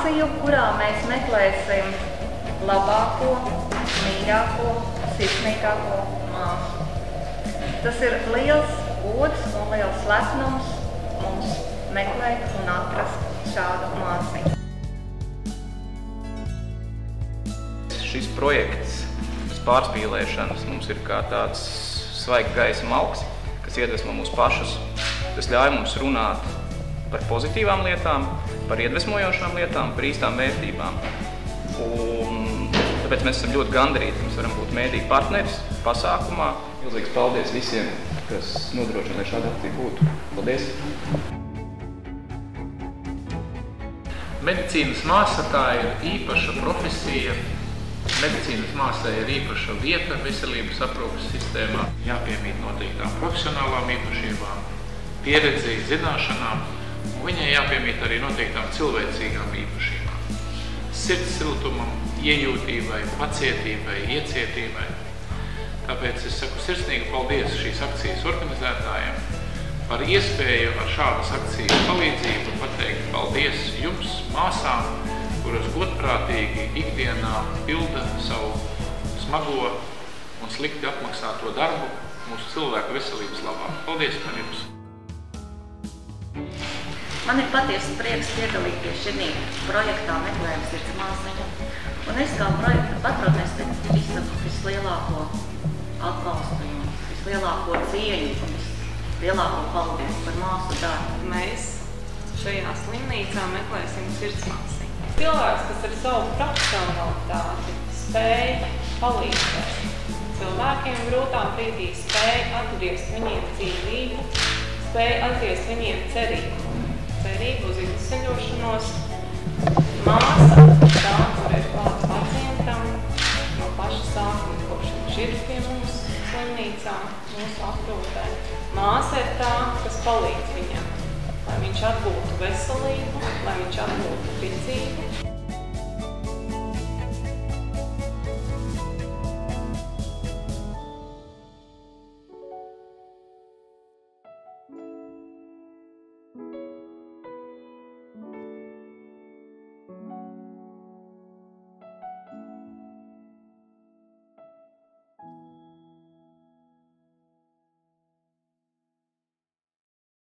akciju, kurā mēs meklēsim labāko, mīļāko, sirsnīgāko māsu. Tas ir liels gods un liels lepnums mums meklēt un atrast šādu māsiņu. Šis projekts pārspīlēšanas mums ir kā tāds svaiga gaisa malks, kas iedvesmo mūs pašus. Tas ļauj mums runāt par pozitīvām lietām, par iedvesmojošām lietām, par īstām vērtībām. Un tāpēc mēs esam ļoti gandarīti, ka mēs varam būt mēdīju partneris pasākumā. Milzīgs paldies visiem, kas nodrošina, lai šāda akcija būtu. Paldies! Medicīnas māsa tā ir īpaša profesija. Medicīnas māsai ir īpaša vieta veselības aprūpes sistēmā. Jāpiemīt noteiktām profesionālām īpašībām, pieredzei, zināšanām, un viņai jāpiemīt arī noteiktām cilvēcīgām īpašībām. Sirds siltumam, iejūtībai, pacietībai, iecietībai. Tāpēc es saku sirsnīgi paldies šīs akcijas organizētājiem par iespēju ar šādas akcijas palīdzību pateikt paldies jums, māsām, kuras godprātīgi ikdienā pilda savu smago un slikti apmaksāto darbu mūsu cilvēku veselības labā. Paldies par jums! Man ir patiesi prieks piedalīties šī projektā Meklējam sirds māsiņu, un es kā projekta patrones izsaku vislielāko atbalstu un vislielāko cieņu un vislielāko paldies par māsu darbu. Mēs šajā slimnīcā meklēsim sirds māsiņu. Cilvēks, kas ar savu profesionalitāti spēj palīdzēt cilvēkiem grūtā brīdī, spēj atgriezt viņiem dzīvību, spēj atgriezt viņiem cerību uz izceļošanos. Māsa tā, kur ir klāta pacientam no paša sākuma, kopš viņš ir pie mums slimnīcā, mūsu aprūpē. Māsa ir tā, kas palīdz viņam, lai viņš atgūtu veselību, lai viņš atgūtu ticību.